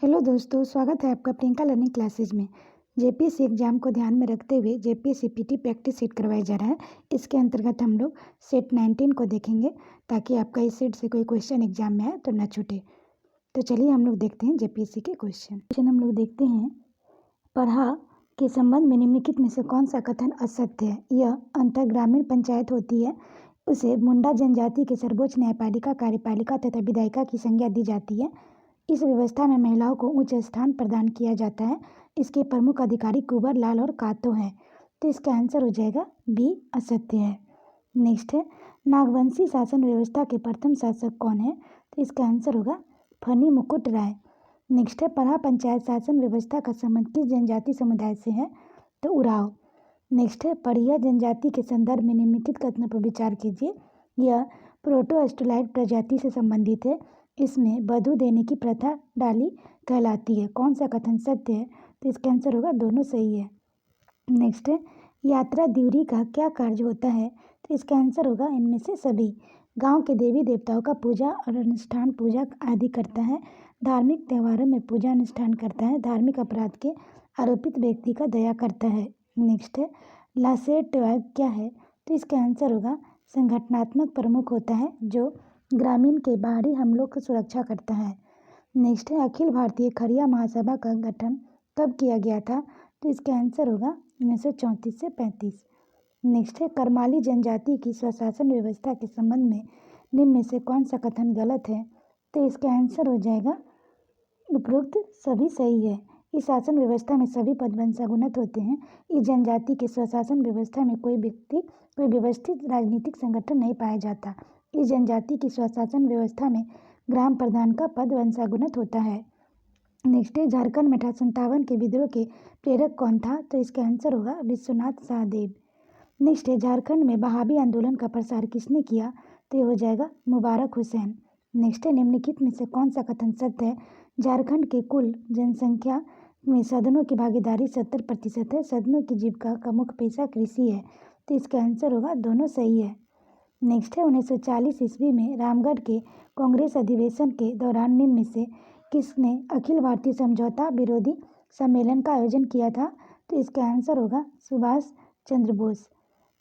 Hello दोस्तों, स्वागत है आपका प्रियंका लर्निंग क्लासेज में। जेपीएससी एग्जाम को ध्यान में रखते हुए जेपीएससी पीटी प्रैक्टिस सेट करवाया जा रहा है। इसके अंतर्गत हम लोग सेट 19 को देखेंगे ताकि आपका इस सेट से कोई क्वेश्चन एग्जाम में आए तो न छूटे। तो चलिए हम लोग देखते हैं जेपीएससी के क्वेश्चन हम लोग देखते हैं। पढ़ा के संबंध में निम्नलिखित में से कौन सा कथन असत्य है? यह अंतर्ग्रामीण पंचायत होती है, उसे मुंडा जनजाति के सर्वोच्च न्यायपालिका, कार्यपालिका तथा विधायिका की संज्ञा दी जाती है। इस व्यवस्था में महिलाओं को उच्च स्थान प्रदान किया जाता है। इसके प्रमुख अधिकारी कुंवर लाल और कातो हैं। तो इसका आंसर हो जाएगा बी, असत्य है। नेक्स्ट है, नागवंशी शासन व्यवस्था के प्रथम शासक कौन है? तो इसका आंसर होगा फनी मुकुट राय। नेक्स्ट है, पढ़ा पंचायत शासन व्यवस्था का संबंध किस जनजाति समुदाय से है? तो उराव। नेक्स्ट है, पढ़िया जनजाति के संदर्भ में निम्नलिखित कथनों पर विचार कीजिए। यह प्रोटोस्टलाइट प्रजाति से संबंधित है। इसमें वधू देने की प्रथा डाली कहलाती है। कौन सा कथन सत्य है? तो इसका आंसर होगा दोनों सही है। नेक्स्ट है, यात्रा द्यूरी का क्या कार्य होता है? तो इसका आंसर होगा इनमें से सभी। गांव के देवी देवताओं का पूजा और अनुष्ठान पूजा आदि करता है। धार्मिक त्योहारों में पूजा अनुष्ठान करता है। धार्मिक अपराध के आरोपित व्यक्ति का दया करता है। नेक्स्ट है, लासेट क्या है? तो इसका आंसर होगा संगठनात्मक प्रमुख होता है जो ग्रामीण के बाहरी हमलों की सुरक्षा करता है। नेक्स्ट है, अखिल भारतीय खड़िया महासभा का गठन कब किया गया था? तो इसका आंसर होगा 1934 से 35। नेक्स्ट है, करमाली जनजाति की स्वशासन व्यवस्था के संबंध में निम्न में से कौन सा कथन गलत है? तो इसका आंसर हो जाएगा उपरोक्त सभी सही है। इस शासन व्यवस्था में सभी पद वंशागुणित होते हैं। इस जनजाति के स्वशासन व्यवस्था में कोई व्यवस्थित राजनीतिक संगठन नहीं पाया जाता। इस जनजाति की स्वशासन व्यवस्था में ग्राम प्रधान का पद वंशागुणित होता है। नेक्स्ट है, झारखंड में 1857 के विद्रोह के प्रेरक कौन था? तो इसका आंसर होगा विश्वनाथ सहदेव। नेक्स्ट है, झारखंड में बहावी आंदोलन का प्रसार किसने किया? तो ये हो जाएगा मुबारक हुसैन। नेक्स्ट है, निम्नलिखित में से कौन सा कथन सत्य है? झारखंड के कुल जनसंख्या में सदनों की भागीदारी 70% है। सदनों की जीविका का मुख्य पेशा कृषि है। तो इसका आंसर होगा दोनों सही है। नेक्स्ट है, 1940 ईस्वी में रामगढ़ के कांग्रेस अधिवेशन के दौरान निम्न में से किसने अखिल भारतीय समझौता विरोधी सम्मेलन का आयोजन किया था? तो इसका आंसर होगा सुभाष चंद्र बोस।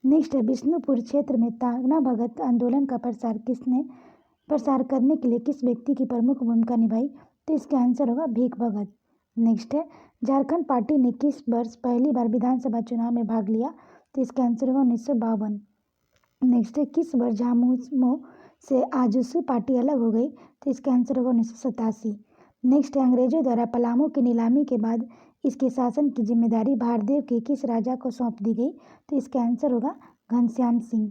नेक्स्ट है, विष्णुपुर क्षेत्र में ताना भगत आंदोलन का प्रसार करने के लिए किस व्यक्ति की प्रमुख भूमिका निभाई? तो इसका आंसर होगा भीख भगत। नेक्स्ट है, झारखंड पार्टी ने किस वर्ष पहली बार विधानसभा चुनाव में भाग लिया? तो इसका आंसर होगा 1952। नेक्स्ट है, किस वर्ष झामुमो से आजसू पार्टी अलग हो गई? तो इसका आंसर होगा 1987। नेक्स्ट है, अंग्रेजों द्वारा पलामू की नीलामी के बाद इसके शासन की जिम्मेदारी भारदेव के किस राजा को सौंप दी गई? तो इसका आंसर होगा घनश्याम सिंह।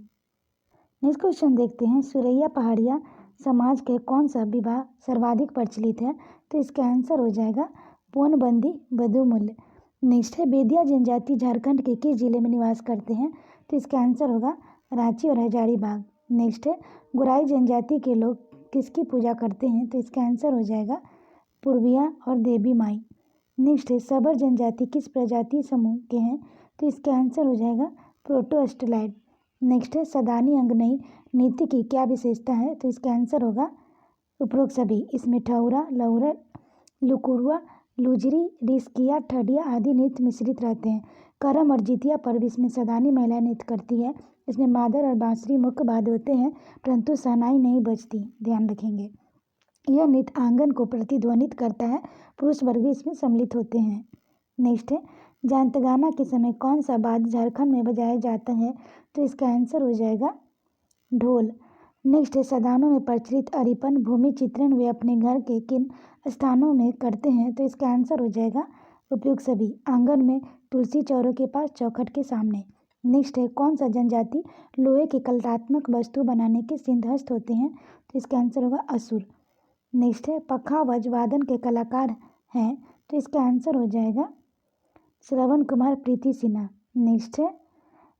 नेक्स्ट क्वेश्चन देखते हैं, सुरैया पहाड़िया समाज के कौन सा विवाह सर्वाधिक प्रचलित है? तो इसका आंसर हो जाएगा पौनबंदी बधुमूल्य। नेक्स्ट है, बेदिया जनजाति झारखंड के किस जिले में निवास करते हैं? तो इसका आंसर होगा रांची और हजारीबाग। नेक्स्ट है, गोराई जनजाति के लोग किसकी पूजा करते हैं? तो इसका आंसर हो जाएगा पूर्विया और देवी माई। नेक्स्ट है, सबर जनजाति किस प्रजाति समूह के हैं? तो इसका आंसर हो जाएगा प्रोटोस्टलाइट। नेक्स्ट है, सदानी अंगनई नृत्य की क्या विशेषता है? तो इसका आंसर होगा उपरोक्त सभी। इसमें ठौरा, लौरा, लुकुड़ुआ, लुजरी, रिस्किया, ठडिया आदि नृत्य मिश्रित रहते हैं। करम और जितिया पर्व इसमें सदानी महिला नृत्य करती है। इसमें मादर और बांसुरी मुख्य वाद्य होते हैं, परंतु शहनाई नहीं बजती, ध्यान रखेंगे। यह नृत्य आंगन को प्रतिध्वनित करता है। पुरुष वर्ग भी इसमें सम्मिलित होते हैं। नेक्स्ट है, जांतगाना के समय कौन सा वाद्य झारखंड में बजाया जाता है? तो इसका आंसर हो जाएगा ढोल। नेक्स्ट है, सदानों में प्रचलित अरिपन भूमि चित्रण वे अपने घर के किन स्थानों में करते हैं? तो इसका आंसर हो जाएगा उपयुक्त सभी। आंगन में, तुलसी चौरों के पास, चौखट के सामने। नेक्स्ट है, कौन सा जनजाति लोहे की कलात्मक वस्तु बनाने के सिद्धहस्त होते हैं? तो इसका आंसर होगा असुर। नेक्स्ट है, पखावज वादन के कलाकार हैं? तो इसका आंसर हो जाएगा श्रवण कुमार प्रीति सिन्हा। नेक्स्ट है,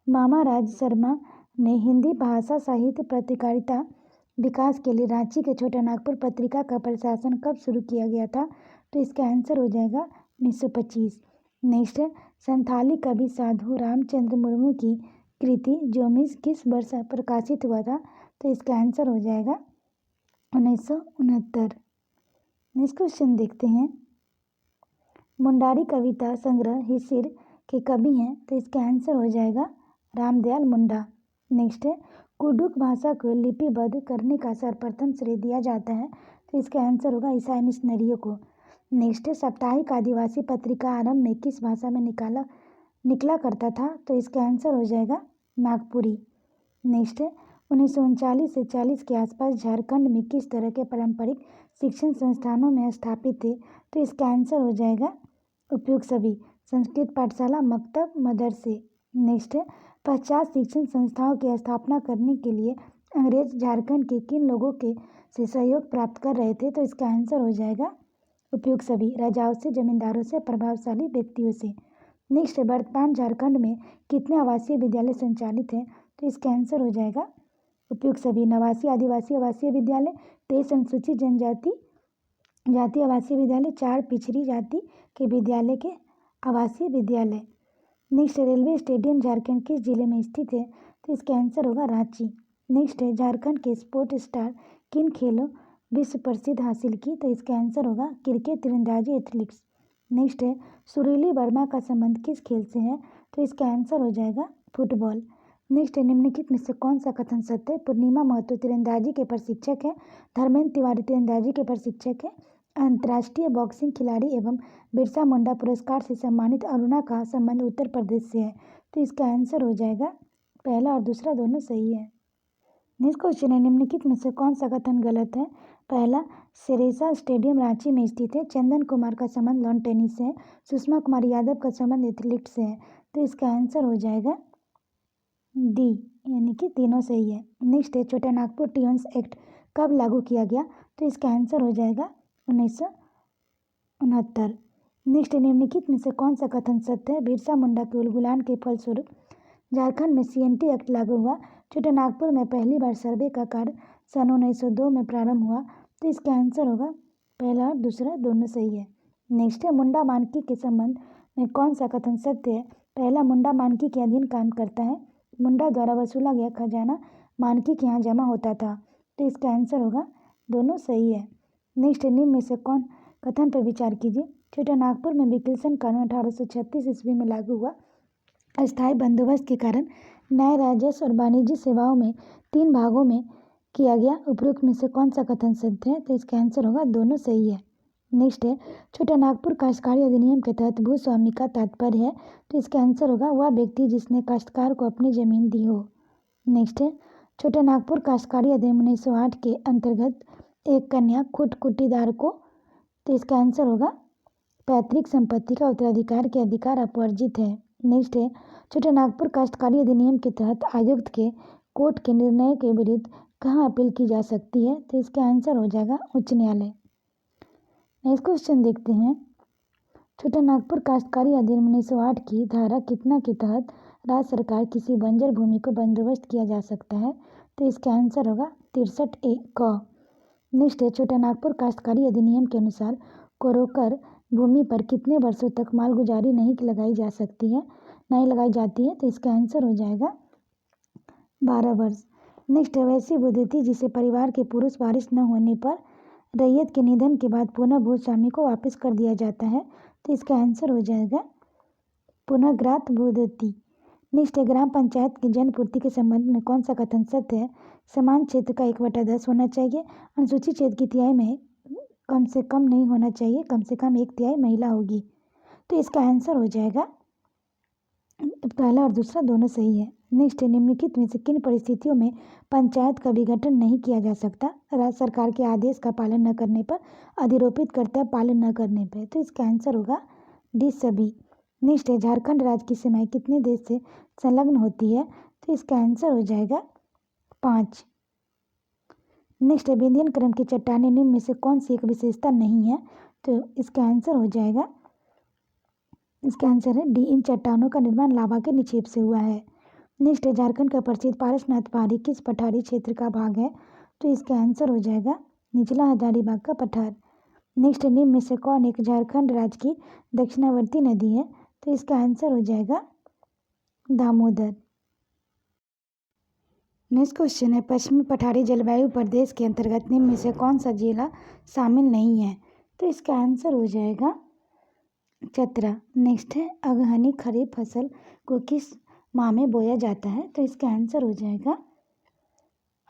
मामा राज शर्मा ने हिंदी भाषा साहित्य पत्रकारिता विकास के लिए रांची के छोटा नागपुर पत्रिका का प्रशासन कब शुरू किया गया था? तो इसका आंसर हो जाएगा 1925। नेक्स्ट है, संथाली कवि साधु रामचंद्र मुर्मू की कृति जोमिस किस वर्ष प्रकाशित हुआ था? तो इसका आंसर हो जाएगा 1969। नेक्स्ट क्वेश्चन देखते हैं, मुंडारी कविता संग्रह हिसिर के कवि हैं, तो इसका आंसर हो जाएगा रामदयाल मुंडा। नेक्स्ट है कुडुख भाषा को लिपिबद्ध करने का सर्वप्रथम श्रेय दिया जाता है, तो इसका आंसर होगा ईसाई मिशनरियों को। नेक्स्ट है साप्ताहिक आदिवासी पत्रिका आरंभ में किस भाषा में निकला करता था, तो इसका आंसर हो जाएगा नागपुरी। नेक्स्ट है 1939 से 40 के आसपास झारखंड में किस तरह के पारंपरिक शिक्षण संस्थानों में स्थापित थे, तो इसका आंसर हो जाएगा उपयुक्त सभी, संस्कृत पाठशाला, मकतब, मदरसे। नेक्स्ट है पश्चात शिक्षण संस्थाओं की स्थापना करने के लिए अंग्रेज झारखंड के किन लोगों के से सहयोग प्राप्त कर रहे थे, तो इसका आंसर हो जाएगा उपयुक्त सभी, राजाओं से, जमींदारों से, प्रभावशाली व्यक्तियों से। नेक्स्ट है वर्तमान झारखंड में कितने आवासीय विद्यालय संचालित हैं, तो इसका आंसर हो जाएगा उपयुक्त सभी, 89 आदिवासी आवासीय विद्यालय, 23 अनुसूचित जनजाति जाति आवासीय विद्यालय, 4 पिछड़ी जाति के विद्यालय के आवासीय विद्यालय। नेक्स्ट रेलवे स्टेडियम झारखंड किस जिले में स्थित है, तो इसका आंसर होगा रांची। नेक्स्ट है झारखंड के स्पोर्ट स्टार किन खेलों विश्व प्रसिद्ध हासिल की, तो इसका आंसर होगा क्रिकेट, तीरंदाजी, एथलेटिक्स। नेक्स्ट है सुरीली वर्मा का संबंध किस खेल से है, तो इसका आंसर हो जाएगा फुटबॉल। नेक्स्ट है निम्नलिखित में से कौन सा कथन सत्य है, पूर्णिमा महतो तीरंदाजी के प्रशिक्षक है, धर्मेंद्र तिवारी तीरंदाजी के प्रशिक्षक है, अंतर्राष्ट्रीय बॉक्सिंग खिलाड़ी एवं बिरसा मुंडा पुरस्कार से सम्मानित अरुणा का संबंध उत्तर प्रदेश से है, तो इसका आंसर हो जाएगा पहला और दूसरा दोनों सही है। नेक्स्ट क्वेश्चन है निम्नलिखित में से कौन सा कथन गलत है। पहला सिरेसा स्टेडियम रांची में स्थित है, चंदन कुमार का संबंध लॉन टेनिस से है, सुषमा कुमारी यादव का संबंध एथलीट से है, तो इसका आंसर हो जाएगा डी, यानी कि तीनों सही है। नेक्स्ट है छोटा नागपुर ट्यून्स एक्ट कब लागू किया गया, तो इसका आंसर हो जाएगा 1969। नेक्स्ट निम्नलिखित में से कौन सा कथन सत्य है, बिरसा मुंडा के उलगुलान के फलस्वरूप झारखंड में सीएनटी एक्ट लागू हुआ, छोटे नागपुर में पहली बार सर्वे का कार्य सन 1902 में प्रारंभ हुआ, तो इसका आंसर होगा पहला और दूसरा दोनों सही है। नेक्स्ट है मुंडा मानकी के संबंध में कौन सा कथन सत्य है। पहला मुंडा मानकी के अधीन काम करता है, मुंडा द्वारा वसूला गया खजाना मानकी के यहाँ जमा होता था, तो इसका आंसर होगा दोनों सही है। नेक्स्ट निम्न में से कौन कथन पर विचार कीजिए। छोटा नागपुर में विकिल्सन कानून 1836 ईस्वी में लागू हुआ, अस्थायी बंदोबस्त के कारण न्याय, राजस्व और वाणिज्य सेवाओं में 3 भागों में किया गया, उपरोक्त में से कौन सा कथन सत्य है, तो इसका आंसर होगा दोनों सही है। नेक्स्ट है छोटा नागपुर काश्तकारी अधिनियम के तहत भूस्वामी का तात्पर्य है, तो इसका आंसर होगा वह व्यक्ति जिसने काश्तकार को अपनी जमीन दी हो। नेक्स्ट है छोटा नागपुर काश्तकारी अधिनियम 1908 के अंतर्गत एक कन्या खुटकुटीदार को, तो इसका आंसर होगा पैतृक संपत्ति का उत्तराधिकार के अधिकार अपवर्जित है। नेक्स्ट है छोटे नागपुर काश्तकारी अधिनियम के तहत आयुक्त के कोर्ट के निर्णय के विरुद्ध कहाँ अपील की जा सकती है, तो इसका आंसर हो जाएगा उच्च न्यायालय। नेक्स्ट क्वेश्चन देखते हैं छोटा नागपुर काश्तकारी अधिनियम 1908 की धारा कितना के तहत राज्य सरकार किसी बंजर भूमि को बंदोबस्त किया जा सकता है, तो इसका आंसर होगा 63A क। नेक्स्ट है छोटा नागपुर काश्तकारी अधिनियम के अनुसार कोरोकर भूमि पर कितने वर्षों तक मालगुजारी नहीं लगाई जाती है, तो इसका आंसर हो जाएगा 12 वर्ष। नेक्स्ट है वैसी बुद्धि जिसे परिवार के पुरुष वारिस न होने पर रैयत के निधन के बाद पुनः भूस्वामी को वापस कर दिया जाता है, तो इसका आंसर हो जाएगा पुनर्ग्रात बुद्धि। नेक्स्ट है ग्राम पंचायत की जनपूर्ति के संबंध में कौन सा कथन सत्य है। समान क्षेत्र का 1/10 होना चाहिए, अनुसूचित क्षेत्र की तिहाई में कम से कम नहीं होना चाहिए, कम से कम 1/3 महिला होगी, तो इसका आंसर हो जाएगा पहला और दूसरा दोनों सही है। नेक्स्ट निम्नलिखित में से किन परिस्थितियों में पंचायत का विघटन नहीं किया जा सकता। राज्य सरकार के आदेश का पालन न करने पर, अधिरोपित कर्तव्य पालन न करने पर, तो इसका आंसर होगा डी सभी। नेक्स्ट है झारखंड राज्य की सीमाएं कितने देश से संलग्न होती है, तो इसका आंसर हो जाएगा 5। नेक्स्ट है विंध्यन क्रम की चट्टानें निम्न में से कौन सी एक विशेषता नहीं है, तो इसका आंसर हो जाएगा, इसका आंसर है डी, इन चट्टानों का निर्माण लावा के निक्षेप से हुआ है। नेक्स्ट है झारखंड का प्रसिद्ध पारसनाथ पहाड़ी किस पठारी क्षेत्र का भाग है, तो इसका आंसर हो जाएगा निचला हजारीबाग का पठार। नेक्स्ट निम्न में से कौन एक झारखंड राज्य की दक्षिणावर्ती नदी है, तो इसका आंसर हो जाएगा दामोदर। नेक्स्ट क्वेश्चन है पश्चिमी पठारी जलवायु प्रदेश के अंतर्गत निम्न में से कौन सा जिला शामिल नहीं है, तो इसका आंसर हो जाएगा चतरा। नेक्स्ट है अगहनी खरीफ फसल को किस माह में बोया जाता है? तो इसका आंसर हो जाएगा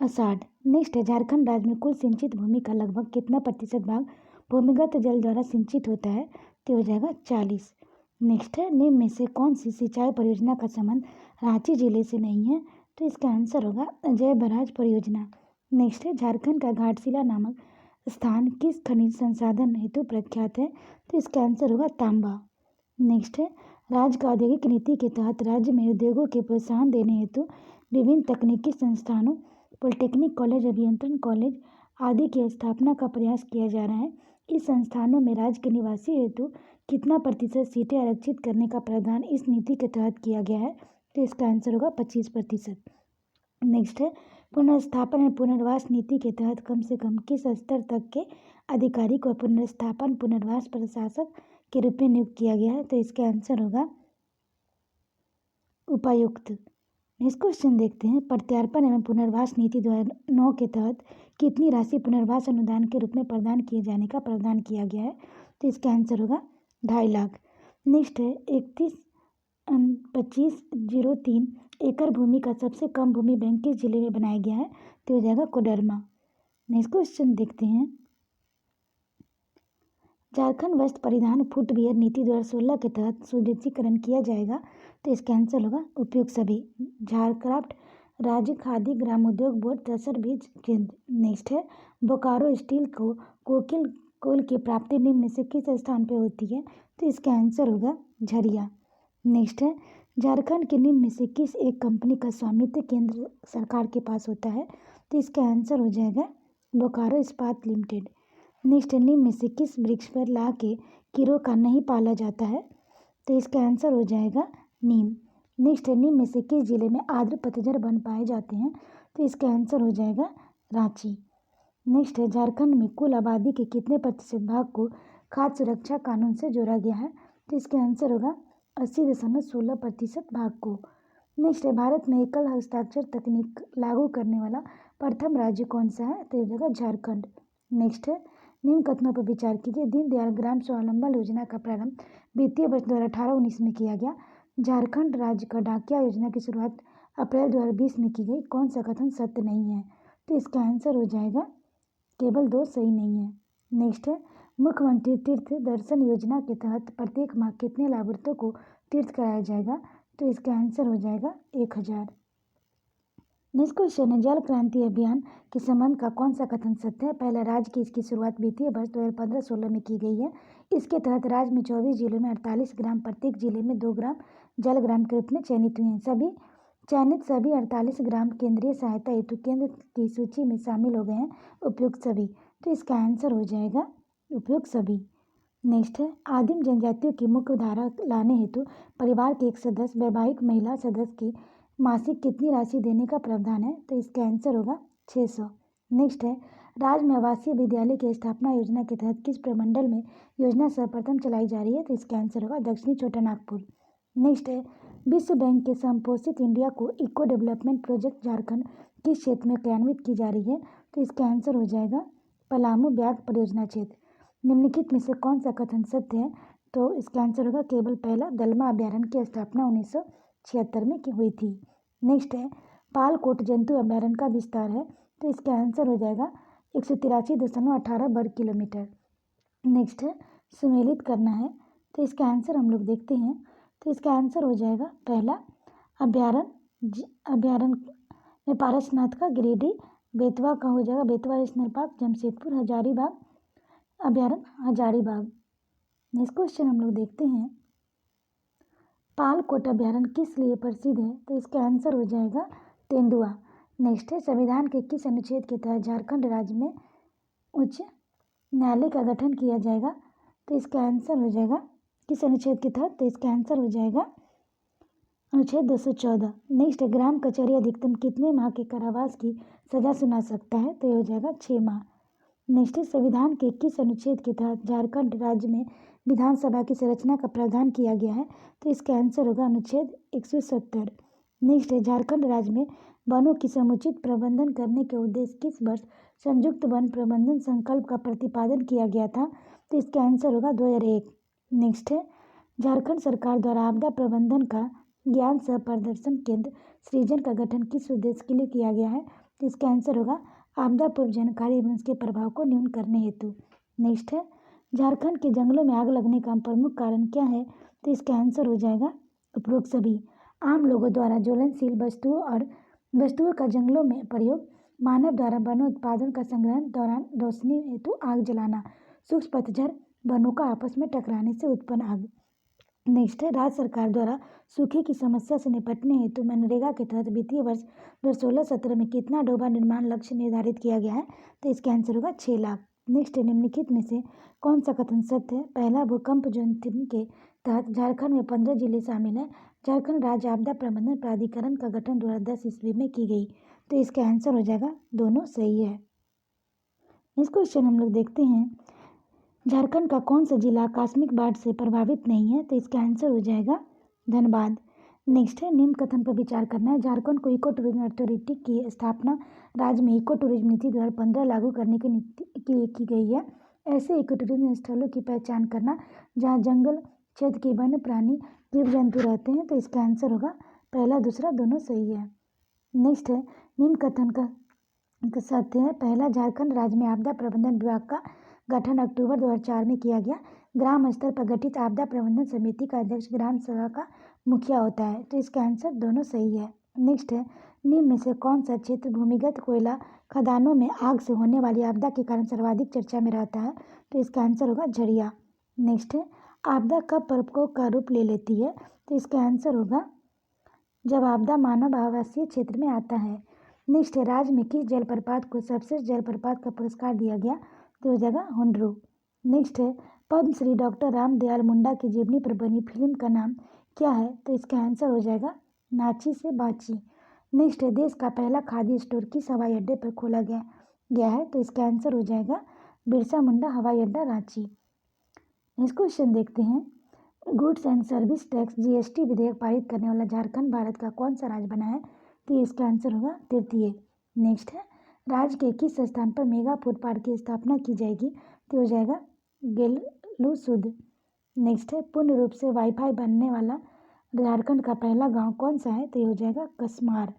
आषाढ़। नेक्स्ट है झारखंड राज्य में कुल सिंचित भूमि का लगभग कितना प्रतिशत भाग भूमिगत जल द्वारा सिंचित होता है? तो हो जाएगा 40। नेक्स्ट है निम्न में से कौन सी सिंचाई परियोजना का संबंध रांची जिले से नहीं है? तो इसका आंसर होगा अजय बराज परियोजना। नेक्स्ट है झारखंड का घाटशिला नामक स्थान किस खनिज संसाधन हेतु प्रख्यात है? तो इसका आंसर होगा तांबा। नेक्स्ट है राज्य का औद्योगिक नीति के तहत राज्य में उद्योगों के प्रोत्साहन देने हेतु विभिन्न तकनीकी संस्थानों पॉलिटेक्निक कॉलेज, अभियंत्रण कॉलेज आदि की स्थापना का प्रयास किया जा रहा है। इस संस्थानों में राज्य के निवासी हेतु कितना प्रतिशत सीटें आरक्षित करने का प्रावधान इस नीति के तहत किया गया है? तो इसका आंसर होगा 25%। नेक्स्ट है पुनर्स्थापन एवं पुनर्वास नीति के तहत कम से कम किस स्तर तक के अधिकारी को पुनर्स्थापन पुनर्वास प्रशासक के रूप में नियुक्त किया गया है? तो इसका आंसर होगा उपायुक्त। नेक्स्ट क्वेश्चन देखते हैं प्रत्यार्पण एवं पुनर्वास नीति 2009 के तहत कितनी राशि पुनर्वास अनुदान के रूप में प्रदान किए जाने का प्रावधान किया गया है? तो इसका आंसर होगा 2.5 लाख। नेक्स्ट है 2503 एकड़ भूमि का सबसे कम भूमि बैंक किस जिले में बनाया गया है? तो हो जाएगा कोडरमा। नेक्स्ट क्वेश्चन देखते हैं झारखंड वस्त्र परिधान फुटवियर नीति 2016 के तहत सुदृढ़ीकरण किया जाएगा। तो इसका आंसर होगा उपयुक्त सभी। झारक्राफ्ट राज्य खादी ग्रामोद्योग बोर्ड तसर बीज केंद्र। नेक्स्ट है बोकारो स्टील को कोकिल कोल की प्राप्ति निम्न में से किस स्थान पर होती है? तो इसका आंसर होगा झरिया। नेक्स्ट है झारखंड के निम्न में से किस एक कंपनी का स्वामित्व केंद्र सरकार के पास होता है? तो इसका आंसर हो जाएगा बोकारो इस्पात लिमिटेड। नेक्स्ट निम्न में से किस वृक्ष पर ला के कीड़ों का नहीं पाला जाता है? तो इसका आंसर हो जाएगा नीम। नेक्स्ट निम्न में से किस जिले में आर्द्र पतझड़ वन पाए जाते हैं? तो इसका आंसर हो जाएगा रांची। नेक्स्ट है झारखंड में कुल आबादी के कितने प्रतिशत भाग को खाद्य सुरक्षा कानून से जोड़ा गया है? तो इसका आंसर होगा 80.16% भाग को। नेक्स्ट है भारत में एकल हस्ताक्षर तकनीक लागू करने वाला प्रथम राज्य कौन सा है? तो ये जगह झारखंड। नेक्स्ट है निम्न कथनों पर विचार कीजिए। दीनदयाल ग्राम स्वावलंबन योजना का प्रारंभ वित्तीय वर्ष 2018-19 में किया गया। झारखंड राज्य का डाकिया योजना की शुरुआत अप्रैल 2020 में की गई। कौन सा कथन सत्य नहीं है? तो इसका आंसर हो जाएगा केवल 2 सही नहीं है। नेक्स्ट है मुख्यमंत्री तीर्थ दर्शन योजना के तहत प्रत्येक माह कितने लाभार्थियों को तीर्थ कराया जाएगा? तो इसका आंसर हो जाएगा 1000। नेक्स्ट क्वेश्चन है जल क्रांति अभियान के संबंध का कौन सा कथन सत्य है? पहला राज्य की इसकी शुरुआत वित्तीय वर्ष 2015-16 में की गई है। इसके तहत राज्य में 24 जिलों में 48 ग्राम, प्रत्येक जिले में 2 ग्राम जल ग्राम के रूप में चयनित हुए हैं। सभी 48 ग्राम केंद्रीय सहायता हेतु केंद्र की सूची में शामिल हो गए हैं। उपयुक्त सभी। तो इसका आंसर हो जाएगा उपयुक्त सभी। नेक्स्ट है आदिम जनजातियों की मुख्य धारा लाने हेतु परिवार के एक सदस्य वैवाहिक महिला सदस्य की मासिक कितनी राशि देने का प्रावधान है? तो इसका आंसर होगा 600। नेक्स्ट है राज्य में आवासीय विद्यालय की स्थापना योजना के तहत किस प्रमंडल में योजना सर्वप्रथम चलाई जा रही है? तो इसका आंसर होगा दक्षिणी छोटा नागपुर। नेक्स्ट है विश्व बैंक के संपोषित इंडिया को इको डेवलपमेंट प्रोजेक्ट झारखंड किस क्षेत्र में क्रियान्वित की जा रही है? तो इसका आंसर हो जाएगा पलामू ब्याग परियोजना क्षेत्र। निम्नलिखित में से कौन सा कथन सत्य है? तो इसका आंसर होगा केवल पहला। दलमा अभ्यारण्य की स्थापना 1976 में की हुई थी। नेक्स्ट है पालकोट जंतु अभ्यारण्य का विस्तार है। तो इसका आंसर हो जाएगा 183.18 वर्ग किलोमीटर। नेक्स्ट है सुमेलित करना है। तो इसका आंसर हम लोग देखते हैं। तो इसका आंसर हो जाएगा पहला अभ्यारण्य में पारसनाथ का गिरिडीह, बेतवा का हो जाएगा बेतवा नेशनल पार्क, जमशेदपुर हजारीबाग अभ्यारण्य हजारीबाग। नेक्स्ट क्वेश्चन हम लोग देखते हैं पालकोट अभ्यारण्य किस लिए प्रसिद्ध है? तो इसका आंसर हो जाएगा तेंदुआ। नेक्स्ट है संविधान के किस अनुच्छेद के तहत झारखंड राज्य में उच्च न्यायालय का गठन किया जाएगा? तो इसका आंसर हो जाएगा किस अनुच्छेद के तहत? तो इसका आंसर हो जाएगा अनुच्छेद 214। नेक्स्ट है ग्राम कचहरी अधिकतम कितने माह के कारावास की सजा सुना सकता है? तो ये हो जाएगा 6 माह। नेक्स्ट है संविधान के किस अनुच्छेद के तहत झारखंड राज्य में विधानसभा की संरचना का प्रावधान किया गया है? तो इसका आंसर होगा अनुच्छेद 170। नेक्स्ट है झारखंड राज्य में वनों की समुचित प्रबंधन करने के उद्देश्य किस वर्ष संयुक्त वन प्रबंधन संकल्प का प्रतिपादन किया गया था? तो इसका आंसर होगा 2001। नेक्स्ट है झारखंड सरकार द्वारा आपदा प्रबंधन का ज्ञान सह प्रदर्शन केंद्र सृजन का गठन किस उद्देश्य के लिए किया गया है? तो इसका आंसर होगा आपदा पूर्व जानकारी एवं उसके प्रभाव को न्यून करने हेतु। नेक्स्ट है झारखंड के जंगलों में आग लगने का प्रमुख कारण क्या है? तो इसका आंसर हो जाएगा उपरोक्त सभी। आम लोगों द्वारा ज्वलनशील वस्तुओं का जंगलों में प्रयोग, मानव द्वारा वनों उत्पादन का संग्रहण दौरान रोशनी हेतु आग जलाना, सूक्ष्म पतझड़ वनों का आपस में टकराने से उत्पन्न आग। नेक्स्ट है राज्य सरकार द्वारा सूखे की समस्या से निपटने हेतु मनरेगा के तहत वित्तीय वर्ष 2016-17 में कितना डोबा निर्माण लक्ष्य निर्धारित किया गया है? तो इसका आंसर होगा 6 लाख। नेक्स्ट है निम्नलिखित में से कौन सा कथन सत्य है? पहला, भूकंप जोखिम के तहत झारखंड में 15 जिले शामिल हैं। झारखंड राज्य आपदा प्रबंधन प्राधिकरण का गठन 2010 ईस्वी में की गई। तो इसका आंसर हो जाएगा दोनों सही है। नेक्स्ट क्वेश्चन हम लोग देखते हैं झारखंड का कौन सा जिला आकस्मिक बाढ़ से प्रभावित नहीं है? तो इसका आंसर हो जाएगा धनबाद। नेक्स्ट है निम्न कथन पर विचार करना है। झारखंड को इको टूरिज्म अथॉरिटी की स्थापना राज्य में इको टूरिज्म नीति 2015 लागू करने की नीति के लिए की गई है। ऐसे इको टूरिज्म स्थलों की पहचान करना जहाँ जंगल क्षेत्र के वन्य प्राणी जीव जंतु रहते हैं। तो इसका आंसर होगा पहला दूसरा दोनों सही है। नेक्स्ट है निम्न कथन का सत्य है। पहला, झारखंड राज्य में आपदा प्रबंधन विभाग का गठन अक्टूबर 2004 में किया गया। ग्राम स्तर पर गठित आपदा प्रबंधन समिति का अध्यक्ष ग्राम सभा का मुखिया होता है। तो इसका आंसर दोनों सही है। नेक्स्ट है निम्न में से कौन सा क्षेत्र भूमिगत कोयला खदानों में आग से होने वाली आपदा के कारण सर्वाधिक चर्चा में रहता है? तो इसका आंसर होगा झरिया। नेक्स्ट है आपदा कब प्रकोप का रूप ले लेती है? तो इसका आंसर होगा जब आपदा मानव आवासीय क्षेत्र में आता है। नेक्स्ट है राज्य में किस जलप्रपात को सर्वश्रेष्ठ जलप्रपात का पुरस्कार दिया गया? तो हो जाएगा हुंड्रू। नेक्स्ट है पद्मश्री डॉक्टर रामदयाल मुंडा की जीवनी पर बनी फिल्म का नाम क्या है? तो इसका आंसर हो जाएगा नाची से बाची। नेक्स्ट है देश का पहला खादी स्टोर किस हवाई अड्डे पर खोला गया है? तो इसका आंसर हो जाएगा बिरसा मुंडा हवाई अड्डा रांची। नेक्स्ट क्वेश्चन देखते हैं goods and service tax GST विधेयक पारित करने वाला झारखंड भारत का कौन सा राज्य बना है? तो इसका आंसर होगा तृतीय। नेक्स्ट है राज्य के किस स्थान पर मेगा फूड पार्क की स्थापना की जाएगी? तो हो जाएगा गेलुसुद। नेक्स्ट है पूर्ण रूप से वाईफाई बनने वाला झारखंड का पहला गांव कौन सा है? तो ये हो जाएगा कसमार।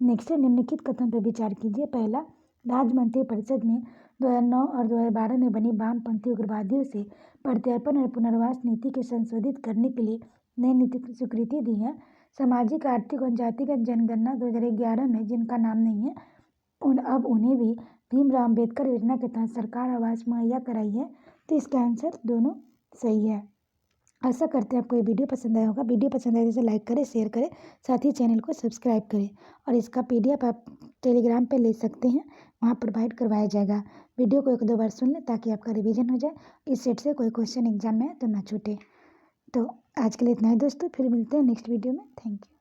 नेक्स्ट है निम्नलिखित कथन पर विचार कीजिए। पहला, राज्य मंत्रिपरिषद में 2009 और 2012 में बनी वामपंथी उग्रवादियों से प्रत्यर्पण और पुनर्वास नीति के संशोधित करने के लिए नई नीति की स्वीकृति दी है। सामाजिक आर्थिक और जातिगत जनगणना 2011 में जिनका नाम नहीं है अब उन्हें भी भीमराव अम्बेडकर योजना के तहत सरकार आवास मुहैया कराई है। तो इसका आंसर दोनों सही है। आशा करते हैं आपको ये वीडियो पसंद आया होगा। वीडियो पसंद आए तो लाइक करें, शेयर करें, साथ ही चैनल को सब्सक्राइब करें। और इसका PDF आप टेलीग्राम पे ले सकते हैं, वहाँ प्रोवाइड करवाया जाएगा। वीडियो को 1-2 बार सुन लें ताकि आपका रिवीजन हो जाए, इस सेट से कोई क्वेश्चन एग्जाम में है तो ना छूटे। तो आज के लिए इतना ही दोस्तों, फिर मिलते हैं नेक्स्ट वीडियो में। Thank you.